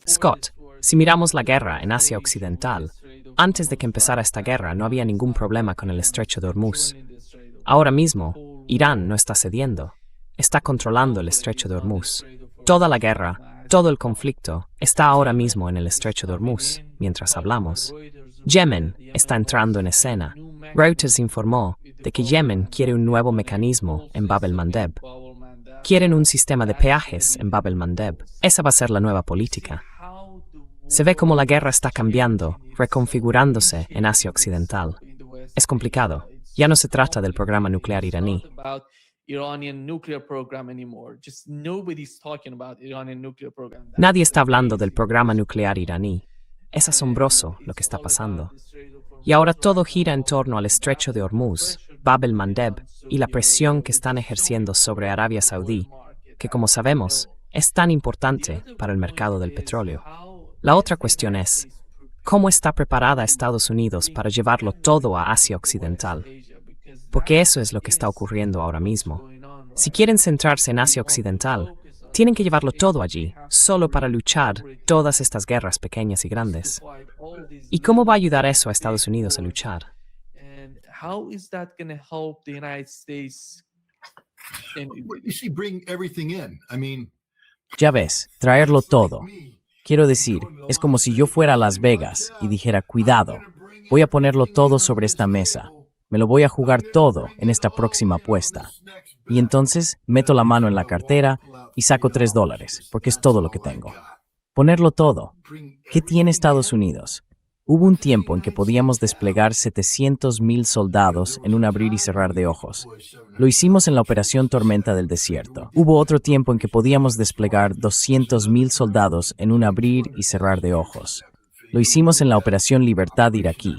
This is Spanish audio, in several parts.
Scott, si miramos la guerra en Asia Occidental, antes de que empezara esta guerra no había ningún problema con el estrecho de Hormuz. Ahora mismo, Irán no está cediendo, está controlando el estrecho de Hormuz. Toda la guerra, todo el conflicto, está ahora mismo en el estrecho de Hormuz, mientras hablamos. Yemen está entrando en escena. Reuters informó de que Yemen quiere un nuevo mecanismo en Bab el-Mandeb. Quieren un sistema de peajes en Bab el-Mandeb. Esa va a ser la nueva política. Se ve como la guerra está cambiando, reconfigurándose en Asia Occidental. Es complicado. Ya no se trata del programa nuclear iraní. Nadie está hablando del programa nuclear iraní. Es asombroso lo que está pasando. Y ahora todo gira en torno al estrecho de Hormuz, Bab el-Mandeb y la presión que están ejerciendo sobre Arabia Saudí, que como sabemos, es tan importante para el mercado del petróleo. La otra cuestión es, ¿cómo está preparada Estados Unidos para llevarlo todo a Asia Occidental? Porque eso es lo que está ocurriendo ahora mismo. Si quieren centrarse en Asia Occidental, tienen que llevarlo todo allí, solo para luchar todas estas guerras pequeñas y grandes. ¿Y cómo va a ayudar eso a Estados Unidos a luchar? Ya ves, traerlo todo. Quiero decir, es como si yo fuera a Las Vegas y dijera, cuidado, voy a ponerlo todo sobre esta mesa. Me lo voy a jugar todo en esta próxima apuesta. Y entonces meto la mano en la cartera y saco $3, porque es todo lo que tengo. Ponerlo todo. ¿Qué tiene Estados Unidos? Hubo un tiempo en que podíamos desplegar 700,000 soldados en un abrir y cerrar de ojos. Lo hicimos en la Operación Tormenta del Desierto. Hubo otro tiempo en que podíamos desplegar 200,000 soldados en un abrir y cerrar de ojos. Lo hicimos en la Operación Libertad iraquí.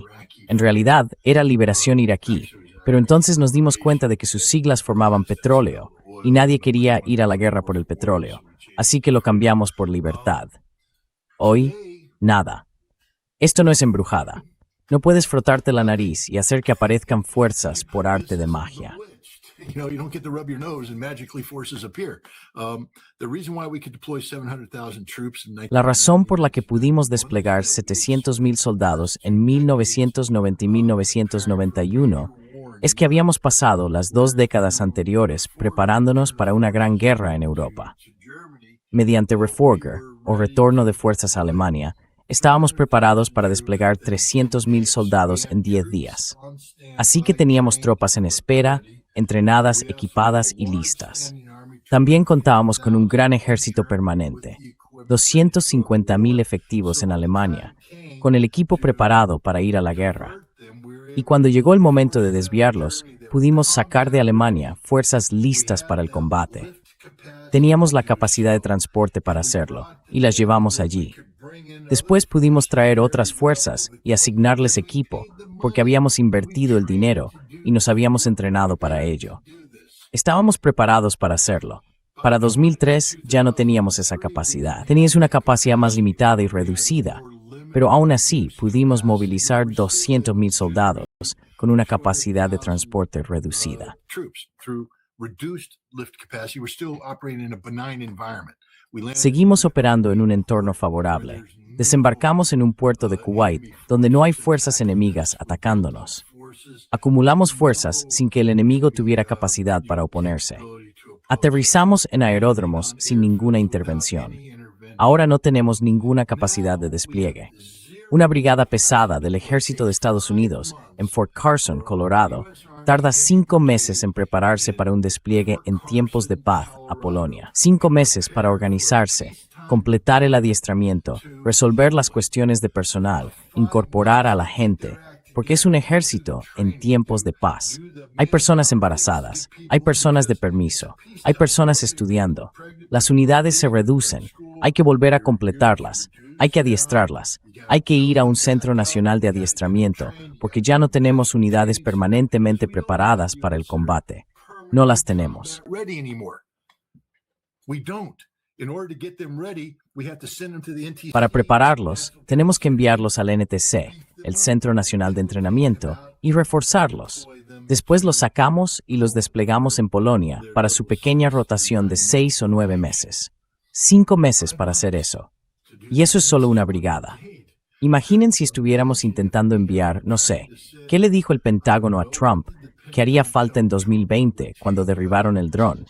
En realidad, era Liberación Iraquí, pero entonces nos dimos cuenta de que sus siglas formaban petróleo, y nadie quería ir a la guerra por el petróleo, así que lo cambiamos por libertad. Hoy, nada. Esto no es embrujada. No puedes frotarte la nariz y hacer que aparezcan fuerzas por arte de magia. La razón por la que pudimos desplegar 700,000 soldados en 1990 y 1991 es que habíamos pasado las 2 décadas anteriores preparándonos para una gran guerra en Europa. Mediante Reforger, o retorno de fuerzas a Alemania, estábamos preparados para desplegar 300,000 soldados en 10 días. Así que teníamos tropas en espera, entrenadas, equipadas y listas. También contábamos con un gran ejército permanente, 250,000 efectivos en Alemania, con el equipo preparado para ir a la guerra. Y cuando llegó el momento de desviarlos, pudimos sacar de Alemania fuerzas listas para el combate. Teníamos la capacidad de transporte para hacerlo, y las llevamos allí. Después pudimos traer otras fuerzas y asignarles equipo, porque habíamos invertido el dinero y nos habíamos entrenado para ello. Estábamos preparados para hacerlo. Para 2003 ya no teníamos esa capacidad. Teníamos una capacidad más limitada y reducida, pero aún así pudimos movilizar 200,000 soldados con una capacidad de transporte reducida. Seguimos operando en un entorno favorable. Desembarcamos en un puerto de Kuwait donde no hay fuerzas enemigas atacándonos. Acumulamos fuerzas sin que el enemigo tuviera capacidad para oponerse. Aterrizamos en aeródromos sin ninguna intervención. Ahora no tenemos ninguna capacidad de despliegue. Una brigada pesada del ejército de Estados Unidos en Fort Carson, Colorado, tarda 5 meses en prepararse para un despliegue en tiempos de paz a Polonia. 5 meses para organizarse, completar el adiestramiento, resolver las cuestiones de personal, incorporar a la gente, porque es un ejército en tiempos de paz. Hay personas embarazadas, hay personas de permiso, hay personas estudiando. Las unidades se reducen, hay que volver a completarlas, hay que adiestrarlas, hay que ir a un centro nacional de adiestramiento, porque ya no tenemos unidades permanentemente preparadas para el combate. No las tenemos. Para prepararlos, tenemos que enviarlos al NTC, el Centro Nacional de Entrenamiento, y reforzarlos. Después los sacamos y los desplegamos en Polonia para su pequeña rotación de 6 o 9 meses. 5 meses para hacer eso. Y eso es solo una brigada. Imaginen si estuviéramos intentando enviar, no sé, ¿qué le dijo el Pentágono a Trump que haría falta en 2020 cuando derribaron el dron?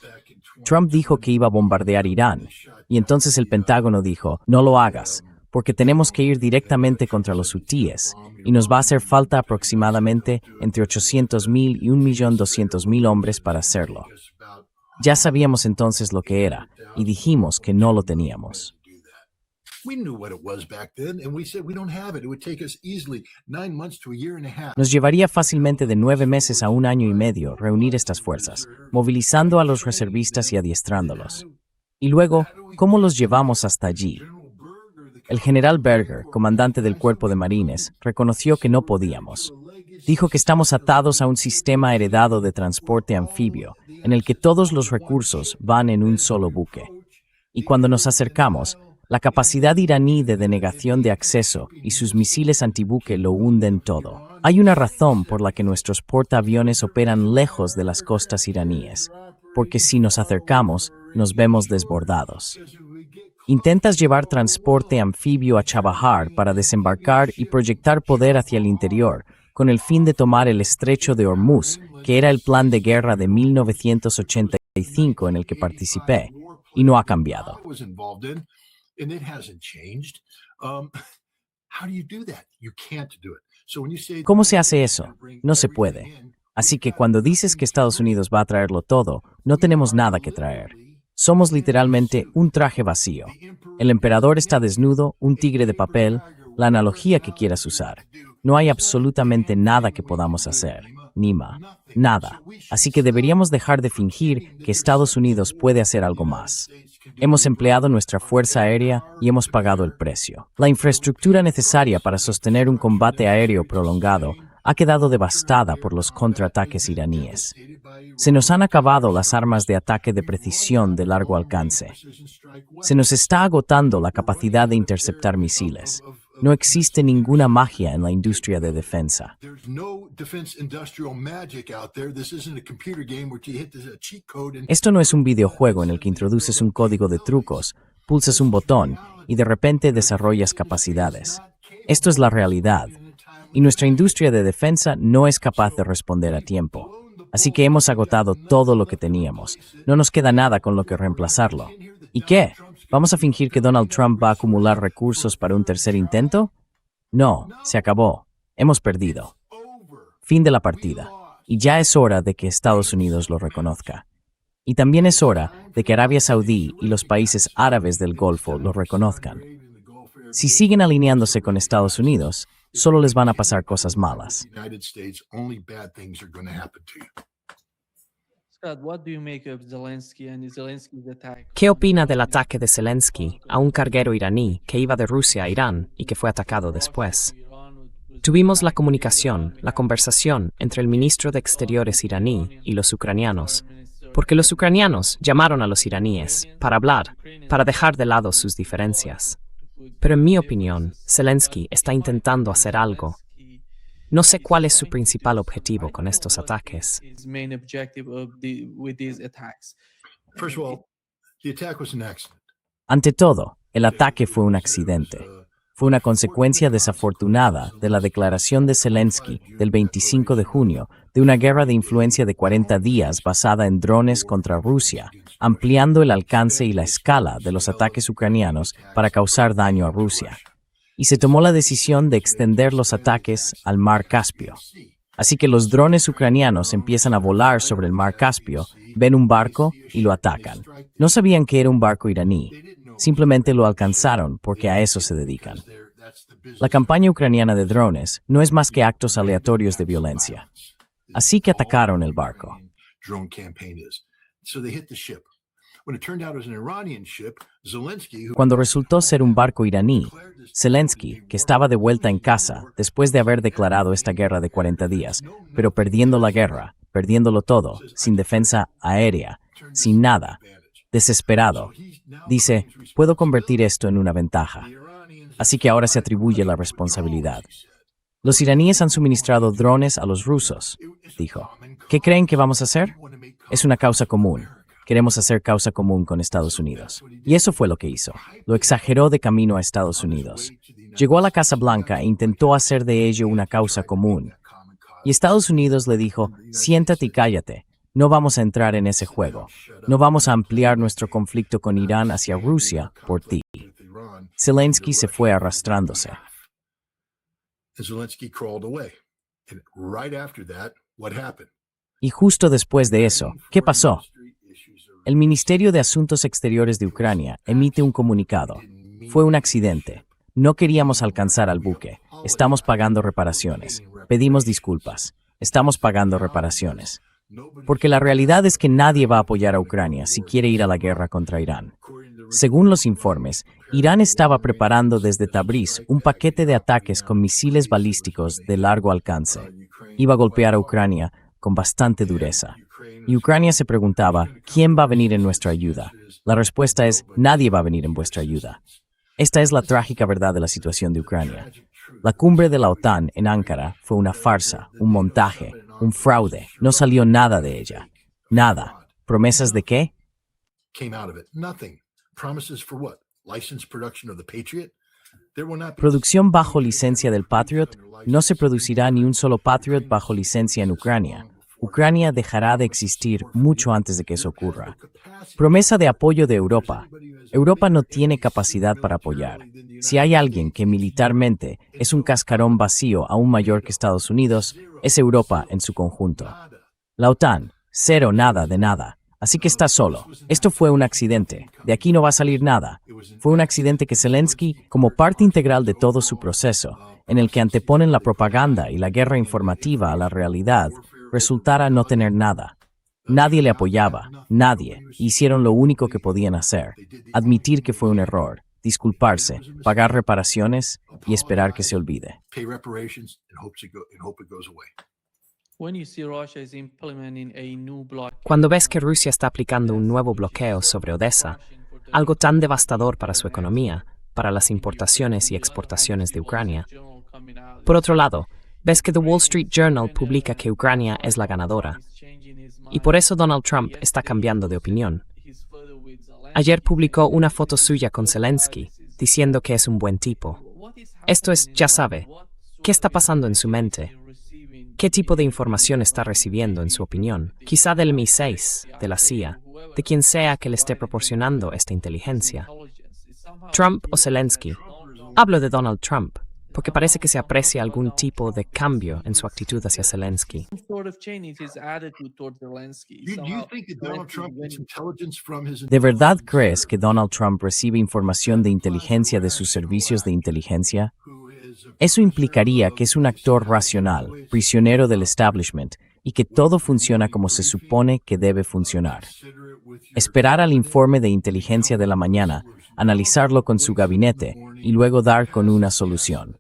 Trump dijo que iba a bombardear Irán, y entonces el Pentágono dijo, no lo hagas, porque tenemos que ir directamente contra los hutíes, y nos va a hacer falta aproximadamente entre 800,000 y 1.200.000 hombres para hacerlo. Ya sabíamos entonces lo que era, y dijimos que no lo teníamos. Nos llevaría fácilmente de 9 meses a 1 año y medio reunir estas fuerzas, movilizando a los reservistas y adiestrándolos. Y luego, ¿cómo los llevamos hasta allí? El general Berger, comandante del Cuerpo de Marines, reconoció que no podíamos. Dijo que estamos atados a un sistema heredado de transporte anfibio, en el que todos los recursos van en un solo buque. Y cuando nos acercamos, la capacidad iraní de denegación de acceso y sus misiles antibuque lo hunden todo. Hay una razón por la que nuestros portaaviones operan lejos de las costas iraníes, porque si nos acercamos, nos vemos desbordados. Intentas llevar transporte anfibio a Chabahar para desembarcar y proyectar poder hacia el interior, con el fin de tomar el estrecho de Hormuz, que era el plan de guerra de 1985 en el que participé, y no ha cambiado. ¿Cómo se hace eso? No se puede. Así que cuando dices que Estados Unidos va a traerlo todo, no tenemos nada que traer. Somos literalmente un traje vacío. El emperador está desnudo, un tigre de papel, la analogía que quieras usar. No hay absolutamente nada que podamos hacer. Nima. Nada. Así que deberíamos dejar de fingir que Estados Unidos puede hacer algo más. Hemos empleado nuestra fuerza aérea y hemos pagado el precio. La infraestructura necesaria para sostener un combate aéreo prolongado ha quedado devastada por los contraataques iraníes. Se nos han acabado las armas de ataque de precisión de largo alcance. Se nos está agotando la capacidad de interceptar misiles. No existe ninguna magia en la industria de defensa. Esto no es un videojuego en el que introduces un código de trucos, pulsas un botón y de repente desarrollas capacidades. Esto es la realidad. Y nuestra industria de defensa no es capaz de responder a tiempo. Así que hemos agotado todo lo que teníamos. No nos queda nada con lo que reemplazarlo. ¿Y qué? ¿Vamos a fingir que Donald Trump va a acumular recursos para un tercer intento? No, se acabó. Hemos perdido. Fin de la partida. Y ya es hora de que Estados Unidos lo reconozca. Y también es hora de que Arabia Saudí y los países árabes del Golfo lo reconozcan. Si siguen alineándose con Estados Unidos, solo les van a pasar cosas malas. ¿Qué opina del ataque de Zelensky a un carguero iraní que iba de Rusia a Irán y que fue atacado después? Tuvimos la conversación entre el ministro de Exteriores iraní y los ucranianos, porque los ucranianos llamaron a los iraníes para hablar, para dejar de lado sus diferencias. Pero en mi opinión, Zelensky está intentando hacer algo. No sé cuál es su principal objetivo con estos ataques. Ante todo, el ataque fue un accidente. Fue una consecuencia desafortunada de la declaración de Zelensky del 25 de junio de una guerra de influencia de 40 días basada en drones contra Rusia, ampliando el alcance y la escala de los ataques ucranianos para causar daño a Rusia. Y se tomó la decisión de extender los ataques al Mar Caspio. Así que los drones ucranianos empiezan a volar sobre el Mar Caspio, ven un barco y lo atacan. No sabían que era un barco iraní. Simplemente lo alcanzaron porque a eso se dedican. La campaña ucraniana de drones no es más que actos aleatorios de violencia. Así que atacaron el barco. Cuando resultó ser un barco iraní, Zelensky, que estaba de vuelta en casa después de haber declarado esta guerra de 40 días, pero perdiendo la guerra, perdiéndolo todo, sin defensa aérea, sin nada, desesperado, dice, puedo convertir esto en una ventaja. Así que ahora se atribuye la responsabilidad. Los iraníes han suministrado drones a los rusos, dijo. ¿Qué creen que vamos a hacer? Es una causa común. queremos hacer causa común con Estados Unidos. Y eso fue lo que hizo. Lo exageró de camino a Estados Unidos. Llegó a la Casa Blanca e intentó hacer de ello una causa común. Y Estados Unidos le dijo, siéntate y cállate. No vamos a entrar en ese juego. No vamos a ampliar nuestro conflicto con Irán hacia Rusia por ti. Zelensky se fue arrastrándose. Y justo después de eso, ¿qué pasó? El Ministerio de Asuntos Exteriores de Ucrania emite un comunicado. Fue un accidente. No queríamos alcanzar al buque. Estamos pagando reparaciones. Pedimos disculpas. Estamos pagando reparaciones. Porque la realidad es que nadie va a apoyar a Ucrania si quiere ir a la guerra contra Irán. Según los informes, Irán estaba preparando desde Tabriz un paquete de ataques con misiles balísticos de largo alcance. Iba a golpear a Ucrania con bastante dureza. Y Ucrania se preguntaba, ¿quién va a venir en nuestra ayuda? La respuesta es, nadie va a venir en vuestra ayuda. Esta es la trágica verdad de la situación de Ucrania. La cumbre de la OTAN en Ankara fue una farsa, un montaje, un fraude. No salió nada de ella. Nada. ¿Promesas de qué? Producción bajo licencia del Patriot. No se producirá ni un solo Patriot bajo licencia en Ucrania. Ucrania dejará de existir mucho antes de que eso ocurra. Promesa de apoyo de Europa. Europa no tiene capacidad para apoyar. Si hay alguien que militarmente es un cascarón vacío aún mayor que Estados Unidos, es Europa en su conjunto. La OTAN, cero, nada de nada. Así que está solo. Esto fue un accidente. De aquí no va a salir nada. Fue un accidente que Zelensky, como parte integral de todo su proceso, en el que anteponen la propaganda y la guerra informativa a la realidad, resultara no tener nada. Nadie le apoyaba, nadie. Hicieron lo único que podían hacer. Admitir que fue un error, disculparse, pagar reparaciones y esperar que se olvide. Cuando ves que Rusia está aplicando un nuevo bloqueo sobre Odessa, algo tan devastador para su economía, para las importaciones y exportaciones de Ucrania. Por otro lado, ves que The Wall Street Journal publica que Ucrania es la ganadora. Y por eso Donald Trump está cambiando de opinión. Ayer publicó una foto suya con Zelensky, diciendo que es un buen tipo. Esto es, ya sabe, ¿qué está pasando en su mente? ¿Qué tipo de información está recibiendo en su opinión? Quizá del MI6, de la CIA, de quien sea que le esté proporcionando esta inteligencia. Trump o Zelensky. Hablo de Donald Trump, porque parece que se aprecia algún tipo de cambio en su actitud hacia Zelensky. ¿De verdad crees que Donald Trump recibe información de inteligencia de sus servicios de inteligencia? Eso implicaría que es un actor racional, prisionero del establishment, y que todo funciona como se supone que debe funcionar. Esperar al informe de inteligencia de la mañana, analizarlo con su gabinete y luego dar con una solución.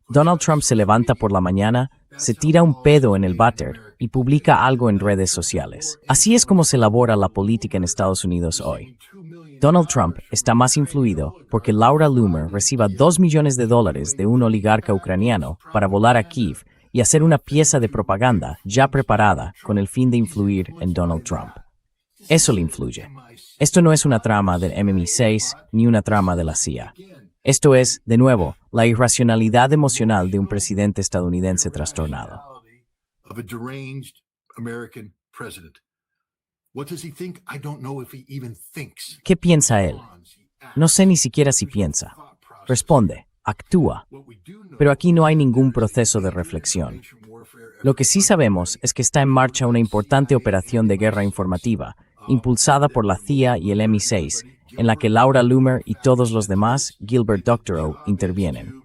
Donald Trump se levanta por la mañana, se tira un pedo en el váter y publica algo en redes sociales. Así es como se elabora la política en Estados Unidos hoy. Donald Trump está más influido porque Laura Loomer reciba $2 millones de un oligarca ucraniano para volar a Kiev y hacer una pieza de propaganda ya preparada con el fin de influir en Donald Trump. Eso le influye. Esto no es una trama del MI6 ni una trama de la CIA. Esto es, de nuevo, la irracionalidad emocional de un presidente estadounidense trastornado. ¿Qué piensa él? No sé ni siquiera si piensa. Responde, actúa. Pero aquí no hay ningún proceso de reflexión. Lo que sí sabemos es que está en marcha una importante operación de guerra informativa, impulsada por la CIA y el MI6, en la que Laura Loomer y todos los demás, Gilbert Doctorow, intervienen.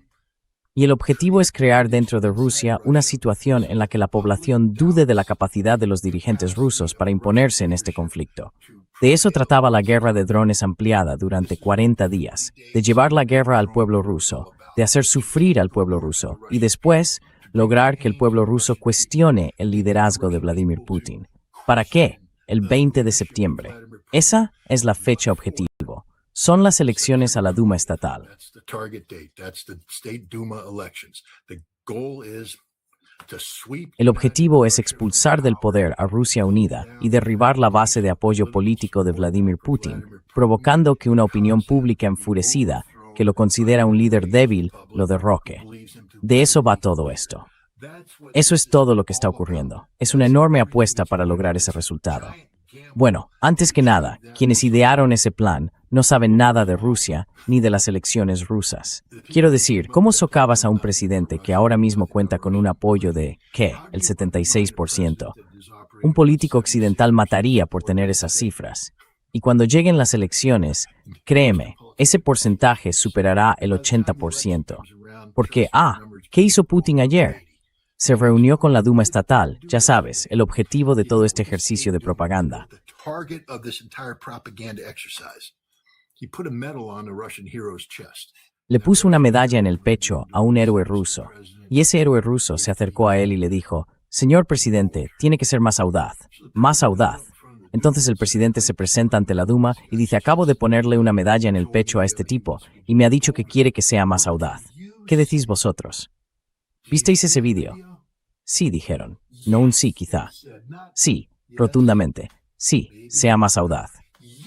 Y el objetivo es crear dentro de Rusia una situación en la que la población dude de la capacidad de los dirigentes rusos para imponerse en este conflicto. De eso trataba la guerra de drones ampliada durante 40 días, de llevar la guerra al pueblo ruso, de hacer sufrir al pueblo ruso y después lograr que el pueblo ruso cuestione el liderazgo de Vladimir Putin. ¿Para qué? El 20 de septiembre. Esa es la fecha objetivo. Son las elecciones a la Duma estatal. El objetivo es expulsar del poder a Rusia unida y derribar la base de apoyo político de Vladimir Putin, provocando que una opinión pública enfurecida, que lo considera un líder débil, lo derroque. De eso va todo esto. Eso es todo lo que está ocurriendo. Es una enorme apuesta para lograr ese resultado. Bueno, antes que nada, quienes idearon ese plan no saben nada de Rusia ni de las elecciones rusas. Quiero decir, ¿cómo socavas a un presidente que ahora mismo cuenta con un apoyo de, ¿qué?, el 76%? Un político occidental mataría por tener esas cifras. Y cuando lleguen las elecciones, créeme, ese porcentaje superará el 80%. Porque, ¿qué hizo Putin ayer? Se reunió con la Duma estatal, ya sabes, el objetivo de todo este ejercicio de propaganda. Le puso una medalla en el pecho a un héroe ruso, y ese héroe ruso se acercó a él y le dijo, «Señor presidente, tiene que ser más audaz, más audaz». Entonces el presidente se presenta ante la Duma y dice, acabo de ponerle una medalla en el pecho a este tipo, y me ha dicho que quiere que sea más audaz. ¿Qué decís vosotros? ¿Visteis ese vídeo? Sí, dijeron. No un sí, quizá. Sí, rotundamente. Sí, sea más audaz.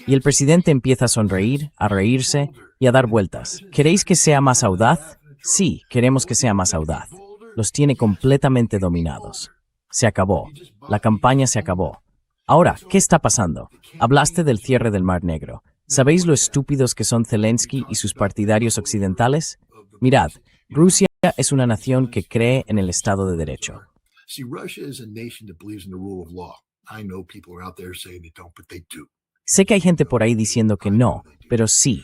Y el presidente empieza a sonreír, a reírse y a dar vueltas. ¿Queréis que sea más audaz? Sí, queremos que sea más audaz. Los tiene completamente dominados. Se acabó. La campaña se acabó. Ahora, ¿qué está pasando? Hablaste del cierre del Mar Negro. ¿Sabéis lo estúpidos que son Zelensky y sus partidarios occidentales? Mirad, Rusia es una nación que cree en el Estado de Derecho. Sé que hay gente por ahí diciendo que no, pero sí.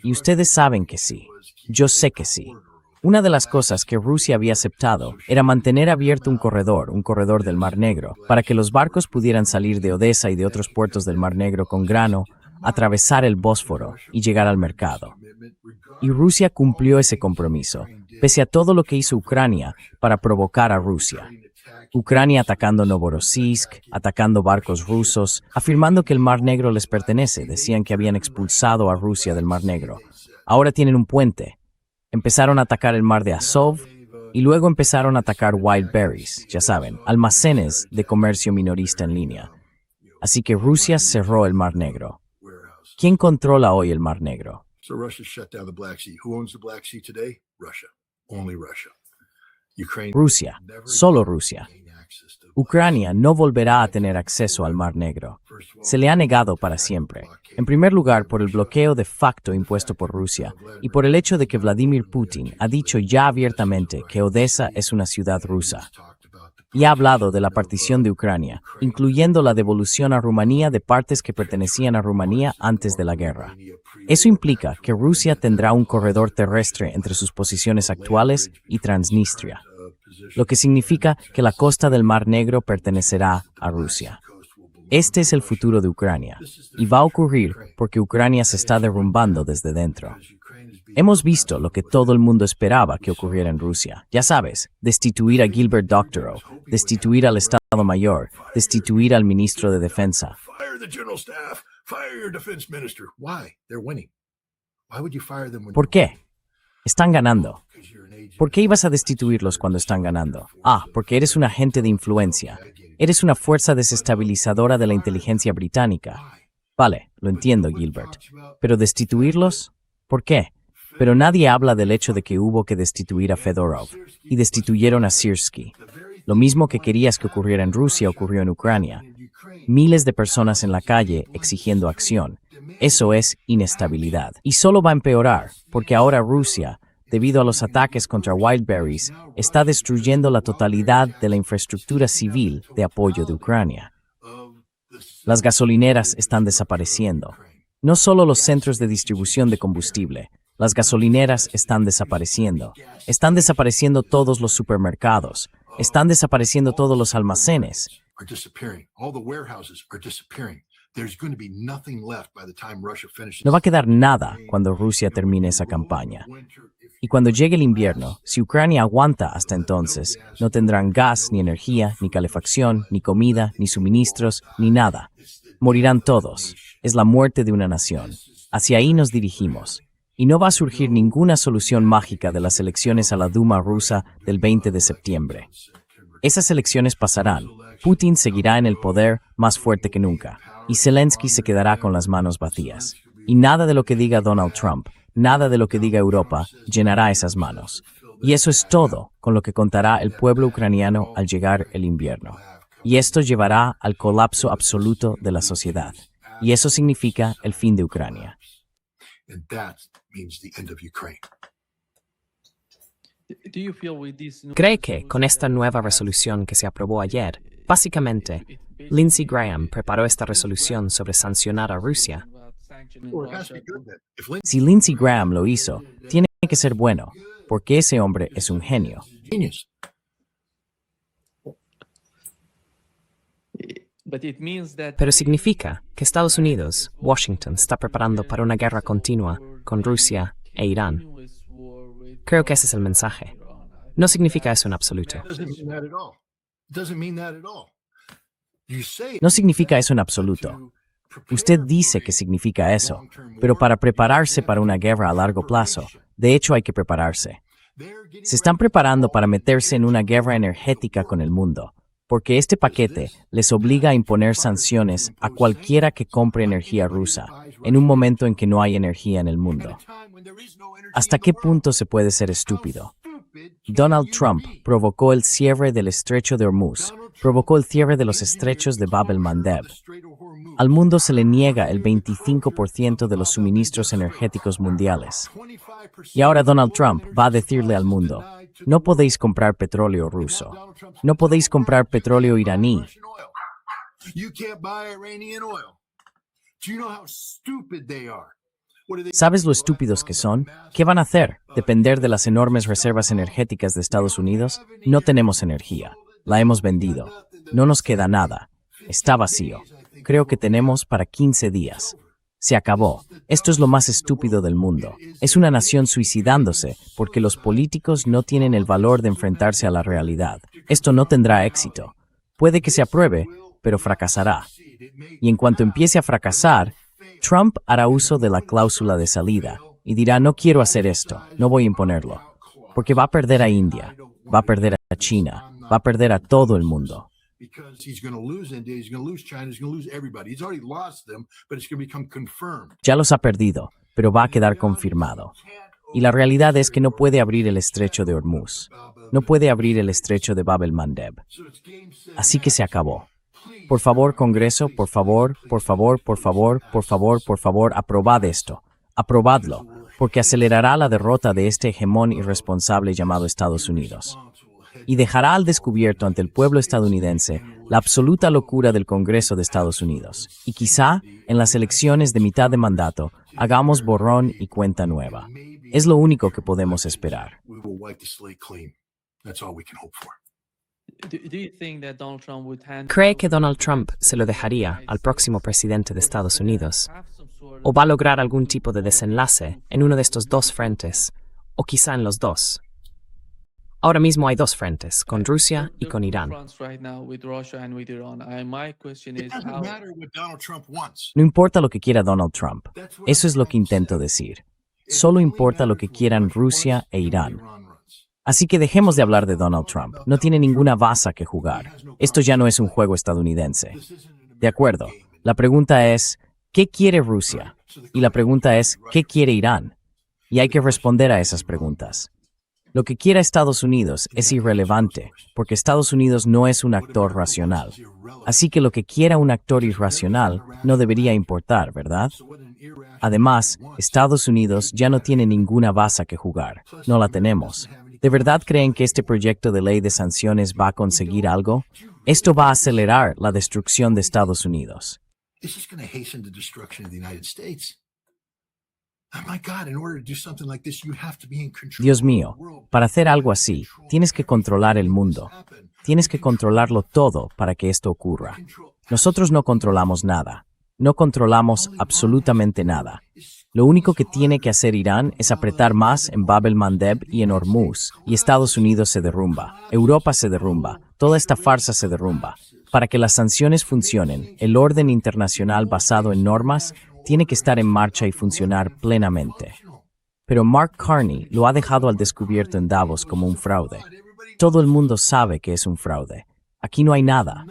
Y ustedes saben que sí. Yo sé que sí. Una de las cosas que Rusia había aceptado era mantener abierto un corredor del Mar Negro, para que los barcos pudieran salir de Odessa y de otros puertos del Mar Negro con grano, atravesar el Bósforo y llegar al mercado. Y Rusia cumplió ese compromiso, pese a todo lo que hizo Ucrania para provocar a Rusia. Ucrania atacando Novorossiysk, atacando barcos rusos, afirmando que el Mar Negro les pertenece, decían que habían expulsado a Rusia del Mar Negro. Ahora tienen un puente. Empezaron a atacar el mar de Azov y luego empezaron a atacar Wild Berries, ya saben, almacenes de comercio minorista en línea. Así que Rusia cerró el Mar Negro. ¿Quién controla hoy el Mar Negro? Rusia, solo Rusia. Ucrania no volverá a tener acceso al Mar Negro. Se le ha negado para siempre. En primer lugar, por el bloqueo de facto impuesto por Rusia y por el hecho de que Vladimir Putin ha dicho ya abiertamente que Odessa es una ciudad rusa. Y ha hablado de la partición de Ucrania, incluyendo la devolución a Rumanía de partes que pertenecían a Rumanía antes de la guerra. Eso implica que Rusia tendrá un corredor terrestre entre sus posiciones actuales y Transnistria, lo que significa que la costa del Mar Negro pertenecerá a Rusia. Este es el futuro de Ucrania, y va a ocurrir porque Ucrania se está derrumbando desde dentro. Hemos visto lo que todo el mundo esperaba que ocurriera en Rusia. Ya sabes, destituir a Gilbert Doctorow, destituir al Estado Mayor, destituir al ministro de Defensa. ¿Por qué? Están ganando. ¿Por qué ibas a destituirlos cuando están ganando? Porque eres un agente de influencia. Eres una fuerza desestabilizadora de la inteligencia británica. Vale, lo entiendo, Gilbert. ¿Pero destituirlos? ¿Por qué? Pero nadie habla del hecho de que hubo que destituir a Fedorov, y destituyeron a Syrskyi. Lo mismo que querías que ocurriera en Rusia ocurrió en Ucrania. Miles de personas en la calle exigiendo acción. Eso es inestabilidad. Y solo va a empeorar, porque ahora Rusia, debido a los ataques contra Wild Berries, está destruyendo la totalidad de la infraestructura civil de apoyo de Ucrania. Las gasolineras están desapareciendo. No solo los centros de distribución de combustible, las gasolineras están desapareciendo. Están desapareciendo todos los supermercados. Están desapareciendo todos los almacenes. No va a quedar nada cuando Rusia termine esa campaña. Y cuando llegue el invierno, si Ucrania aguanta hasta entonces, no tendrán gas, ni energía, ni calefacción, ni comida, ni suministros, ni nada. Morirán todos. Es la muerte de una nación. Hacia ahí nos dirigimos. Y no va a surgir ninguna solución mágica de las elecciones a la Duma rusa del 20 de septiembre. Esas elecciones pasarán. Putin seguirá en el poder más fuerte que nunca. Y Zelensky se quedará con las manos vacías. Y nada de lo que diga Donald Trump, nada de lo que diga Europa, llenará esas manos. Y eso es todo con lo que contará el pueblo ucraniano al llegar el invierno. Y esto llevará al colapso absoluto de la sociedad. Y eso significa el fin de Ucrania. ¿Cree que, con esta nueva resolución que se aprobó ayer, básicamente, Lindsey Graham preparó esta resolución sobre sancionar a Rusia? Si Lindsey Graham lo hizo, tiene que ser bueno, porque ese hombre es un genio. Pero significa que Estados Unidos, Washington, está preparando para una guerra continua con Rusia e Irán. Creo que ese es el mensaje. No significa eso en absoluto. No significa eso en absoluto. Usted dice que significa eso, pero para prepararse para una guerra a largo plazo, de hecho hay que prepararse. Se están preparando para meterse en una guerra energética con el mundo, porque este paquete les obliga a imponer sanciones a cualquiera que compre energía rusa, en un momento en que no hay energía en el mundo. ¿Hasta qué punto se puede ser estúpido? Donald Trump provocó el cierre del estrecho de Hormuz, provocó el cierre de los estrechos de Bab el-Mandeb. Al mundo se le niega el 25% de los suministros energéticos mundiales. Y ahora Donald Trump va a decirle al mundo, no podéis comprar petróleo ruso, no podéis comprar petróleo iraní. ¿Sabes lo estúpidos que son? ¿Qué van a hacer? ¿Depender de las enormes reservas energéticas de Estados Unidos? No tenemos energía. La hemos vendido. No nos queda nada. Está vacío. Creo que tenemos para 15 días. Se acabó. Esto es lo más estúpido del mundo. Es una nación suicidándose porque los políticos no tienen el valor de enfrentarse a la realidad. Esto no tendrá éxito. Puede que se apruebe, pero fracasará. Y en cuanto empiece a fracasar, Trump hará uso de la cláusula de salida y dirá, no quiero hacer esto, no voy a imponerlo, porque va a perder a India, va a perder a China, va a perder a todo el mundo. Ya los ha perdido, pero va a quedar confirmado. Y la realidad es que no puede abrir el estrecho de Hormuz, no puede abrir el estrecho de Bab el-Mandeb. Así que se acabó. Por favor, Congreso, por favor, por favor, por favor, por favor, por favor, aprobad esto. Aprobadlo, porque acelerará la derrota de este hegemón irresponsable llamado Estados Unidos. Y dejará al descubierto ante el pueblo estadounidense la absoluta locura del Congreso de Estados Unidos. Y quizá, en las elecciones de mitad de mandato, hagamos borrón y cuenta nueva. Es lo único que podemos esperar. ¿Cree que Donald Trump se lo dejaría al próximo presidente de Estados Unidos? ¿O va a lograr algún tipo de desenlace en uno de estos dos frentes, o quizá en los dos? Ahora mismo hay dos frentes, con Rusia y con Irán. No importa lo que quiera Donald Trump. Eso es lo que intento decir. Solo importa lo que quieran Rusia e Irán. Así que dejemos de hablar de Donald Trump. No tiene ninguna baza que jugar. Esto ya no es un juego estadounidense. De acuerdo. La pregunta es, ¿qué quiere Rusia? Y la pregunta es, ¿qué quiere Irán? Y hay que responder a esas preguntas. Lo que quiera Estados Unidos es irrelevante, porque Estados Unidos no es un actor racional. Así que lo que quiera un actor irracional no debería importar, ¿verdad? Además, Estados Unidos ya no tiene ninguna baza que jugar. No la tenemos. ¿De verdad creen que este proyecto de ley de sanciones va a conseguir algo? Esto va a acelerar la destrucción de Estados Unidos. Dios mío, para hacer algo así, tienes que controlar el mundo. Tienes que controlarlo todo para que esto ocurra. Nosotros no controlamos nada. No controlamos absolutamente nada. Lo único que tiene que hacer Irán es apretar más en Bab el-Mandeb y en Hormuz, y Estados Unidos se derrumba, Europa se derrumba, toda esta farsa se derrumba. Para que las sanciones funcionen, el orden internacional basado en normas tiene que estar en marcha y funcionar plenamente. Pero Mark Carney lo ha dejado al descubierto en Davos como un fraude. Todo el mundo sabe que es un fraude. Aquí no hay nada.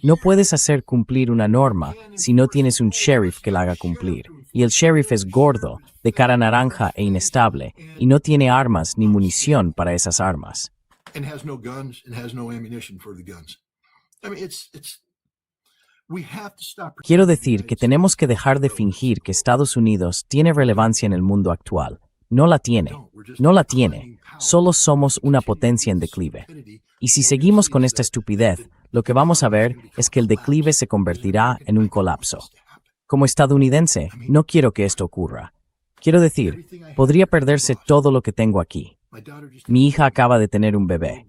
No puedes hacer cumplir una norma si no tienes un sheriff que la haga cumplir. Y el sheriff es gordo, de cara naranja e inestable, y no tiene armas ni munición para esas armas. And has no guns and has no ammunition for the guns. I mean, we have to stop. Quiero decir que tenemos que dejar de fingir que Estados Unidos tiene relevancia en el mundo actual. No la tiene. No la tiene. Solo somos una potencia en declive. Y si seguimos con esta estupidez, lo que vamos a ver es que el declive se convertirá en un colapso. Como estadounidense, no quiero que esto ocurra. Quiero decir, podría perderse todo lo que tengo aquí. Mi hija acaba de tener un bebé.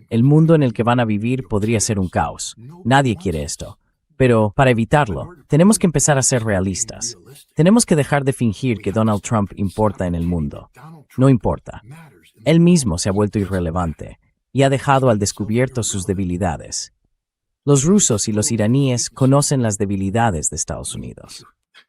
El mundo en el que van a vivir podría ser un caos. Nadie quiere esto. Pero, para evitarlo, tenemos que empezar a ser realistas. Tenemos que dejar de fingir que Donald Trump importa en el mundo. No importa. Él mismo se ha vuelto irrelevante y ha dejado al descubierto sus debilidades. Los rusos y los iraníes conocen las debilidades de Estados Unidos.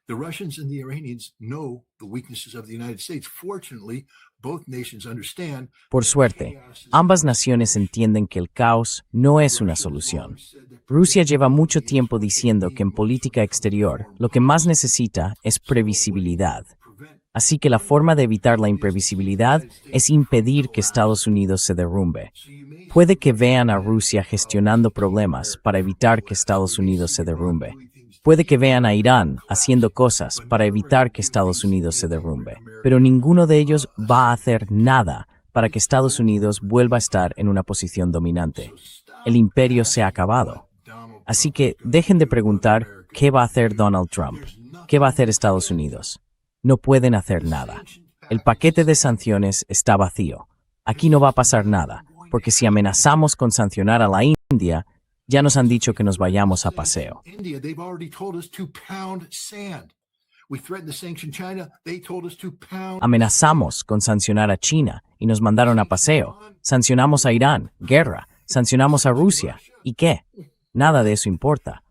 The Russians and the Iranians know the weaknesses of the United States. Fortunately, both nations understand. Por suerte, ambas naciones entienden que el caos no es una solución. Rusia lleva mucho tiempo diciendo que en política exterior lo que más necesita es previsibilidad. Así que la forma de evitar la imprevisibilidad es impedir que Estados Unidos se derrumbe. Puede que vean a Rusia gestionando problemas para evitar que Estados Unidos se derrumbe. Puede que vean a Irán haciendo cosas para evitar que Estados Unidos se derrumbe, pero ninguno de ellos va a hacer nada para que Estados Unidos vuelva a estar en una posición dominante. El imperio se ha acabado. Así que dejen de preguntar qué va a hacer Donald Trump, qué va a hacer Estados Unidos. No pueden hacer nada. El paquete de sanciones está vacío. Aquí no va a pasar nada, porque si amenazamos con sancionar a la India, ya nos han dicho que nos vayamos a paseo. India, they've already told us to pound sand. We threatened to sanction China, they told us to pound. Amenazamos con sancionar a China y nos mandaron a paseo. Sancionamos a Irán, guerra. Sancionamos a Rusia. ¿Y qué? Nada de eso importa.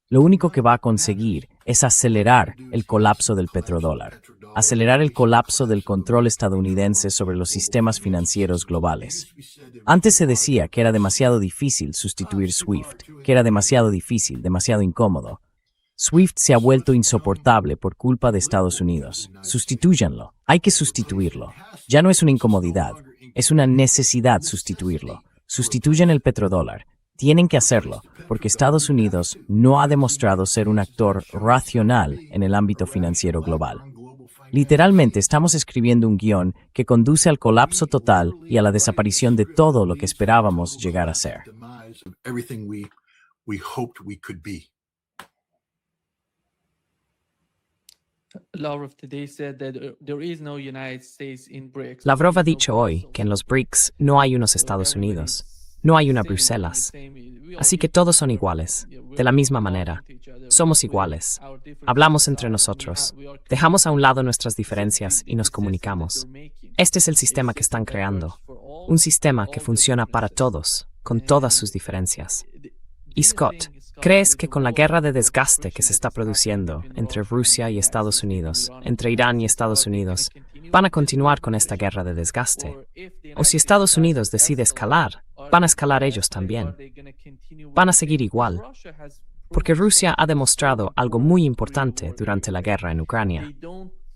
Lo único que va a conseguir es acelerar el colapso del petrodólar, acelerar el colapso del control estadounidense sobre los sistemas financieros globales. Antes se decía que era demasiado difícil sustituir SWIFT, que era demasiado difícil, demasiado incómodo. SWIFT se ha vuelto insoportable por culpa de Estados Unidos. Sustitúyanlo. Hay que sustituirlo. Ya no es una incomodidad, es una necesidad sustituirlo. Sustituyan el petrodólar. Tienen que hacerlo, porque Estados Unidos no ha demostrado ser un actor racional en el ámbito financiero global. Literalmente estamos escribiendo un guión que conduce al colapso total y a la desaparición de todo lo que esperábamos llegar a ser. Everything we hoped we could be. Lavrov today said that there is no United States in BRICS. Lavrov ha dicho hoy que en los BRICS no hay unos Estados Unidos, no hay una Bruselas. Así que todos son iguales, de la misma manera. Somos iguales. Hablamos entre nosotros. Dejamos a un lado nuestras diferencias y nos comunicamos. Este es el sistema que están creando. Un sistema que funciona para todos, con todas sus diferencias. Y Scott, ¿crees que con la guerra de desgaste que se está produciendo entre Rusia y Estados Unidos, entre Irán y Estados Unidos, van a continuar con esta guerra de desgaste? O si Estados Unidos decide escalar, van a escalar ellos también. Van a seguir igual. Porque Rusia ha demostrado algo muy importante durante la guerra en Ucrania.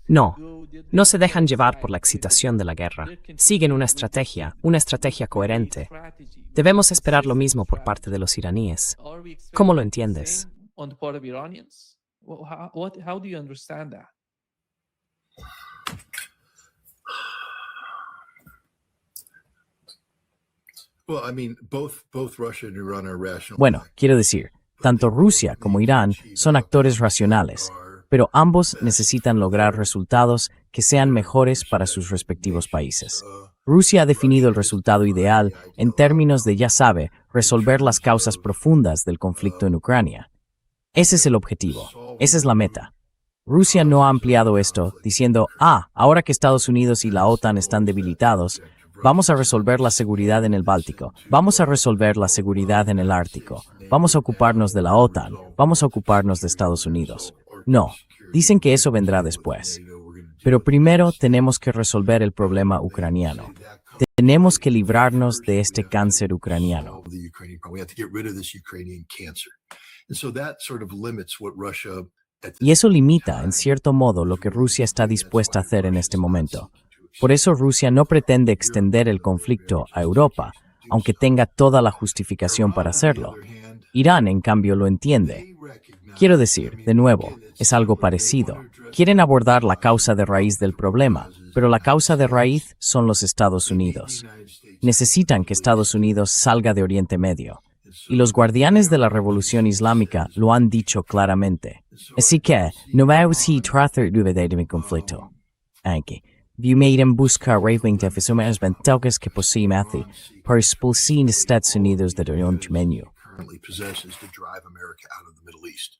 No se dejan llevar por la excitación de la guerra. Siguen una estrategia coherente. Debemos esperar lo mismo por parte de los iraníes. ¿Cómo lo entiendes? On the part of Iranians? How do you understand that? Well, I mean, both Russia and Iran are rational. Bueno, quiero decir, tanto Rusia como Irán son actores racionales, pero ambos necesitan lograr resultados que sean mejores para sus respectivos países. Rusia ha definido el resultado ideal en términos de, ya sabe, resolver las causas profundas del conflicto en Ucrania. Ese es el objetivo, esa es la meta. Rusia no ha ampliado esto diciendo, ahora que Estados Unidos y la OTAN están debilitados, vamos a resolver la seguridad en el Báltico, vamos a resolver la seguridad en el Ártico, vamos a ocuparnos de la OTAN, vamos a ocuparnos de Estados Unidos. No, dicen que eso vendrá después. Pero primero tenemos que resolver el problema ucraniano. Tenemos que librarnos de este cáncer ucraniano. The Ukrainian problem. We have to get rid of this Ukrainian cancer. And so that sort of limits what Russia at Y eso limita, en cierto modo, lo que Rusia está dispuesta a hacer en este momento. Por eso Rusia no pretende extender el conflicto a Europa, aunque tenga toda la justificación para hacerlo. Irán, en cambio, lo entiende. Quiero decir, de nuevo, es algo parecido. Quieren abordar la causa de raíz del problema, pero la causa de raíz son los Estados Unidos. Necesitan que Estados Unidos salga de Oriente Medio. Y los guardianes de la Revolución Islámica lo han dicho claramente. Así que, no vamos a tratar de mi conflicto. Aunque, vienen buscar realmente las ventajas que poseen para expulsar a Estados Unidos de Oriente Medio. currently possesses to drive America out of the Middle East.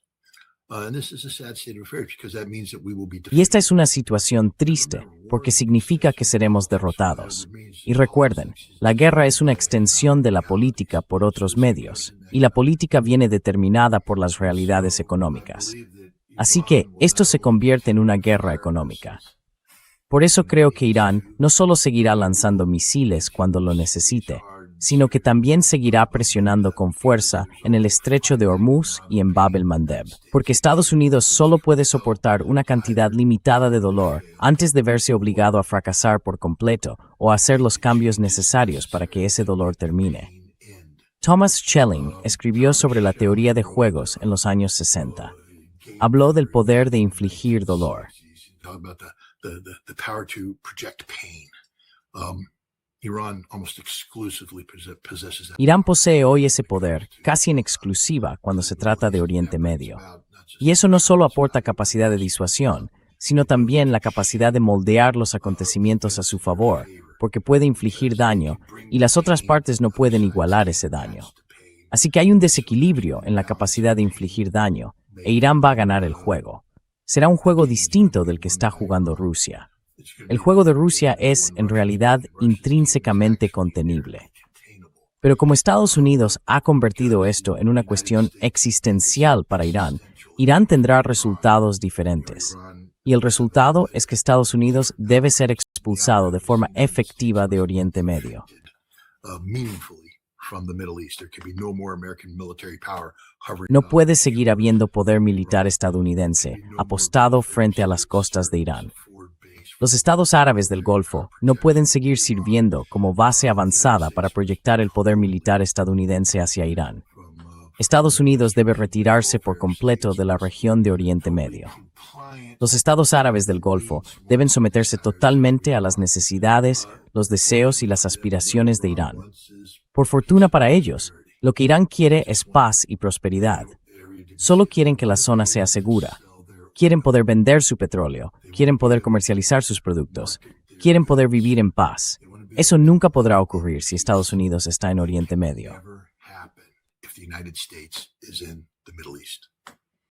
And this is a sad state of affairs because that means that we will be Y esta es una situación triste, porque significa que seremos derrotados. Y recuerden, la guerra es una extensión de la política por otros medios, y la política viene determinada por las realidades económicas. Así que esto se convierte en una guerra económica. Por eso creo que Irán no solo seguirá lanzando misiles cuando lo necesite, sino que también seguirá presionando con fuerza en el estrecho de Hormuz y en Bab el-Mandeb, porque Estados Unidos solo puede soportar una cantidad limitada de dolor antes de verse obligado a fracasar por completo o a hacer los cambios necesarios para que ese dolor termine. Thomas Schelling escribió sobre la teoría de juegos en los años 60. Habló del poder de infligir dolor. talk about the power to project pain. Iran almost exclusively possesses that. Irán posee hoy ese poder, casi en exclusiva cuando se trata de Oriente Medio. Y eso no solo aporta capacidad de disuasión, sino también la capacidad de moldear los acontecimientos a su favor, porque puede infligir daño y las otras partes no pueden igualar ese daño. Así que hay un desequilibrio en la capacidad de infligir daño, e Irán va a ganar el juego. Será un juego distinto del que está jugando Rusia. El juego de Rusia es, en realidad, intrínsecamente contenible. Pero como Estados Unidos ha convertido esto en una cuestión existencial para Irán, Irán tendrá resultados diferentes. Y el resultado es que Estados Unidos debe ser expulsado de forma efectiva de Oriente Medio. No puede seguir habiendo poder militar estadounidense apostado frente a las costas de Irán. Los estados árabes del Golfo no pueden seguir sirviendo como base avanzada para proyectar el poder militar estadounidense hacia Irán. Estados Unidos debe retirarse por completo de la región de Oriente Medio. Los estados árabes del Golfo deben someterse totalmente a las necesidades, los deseos y las aspiraciones de Irán. Por fortuna para ellos, lo que Irán quiere es paz y prosperidad. Solo quieren que la zona sea segura. Quieren poder vender su petróleo, quieren poder comercializar sus productos, quieren poder vivir en paz. Eso nunca podrá ocurrir si Estados Unidos está en Oriente Medio. If the United States is in the Middle East.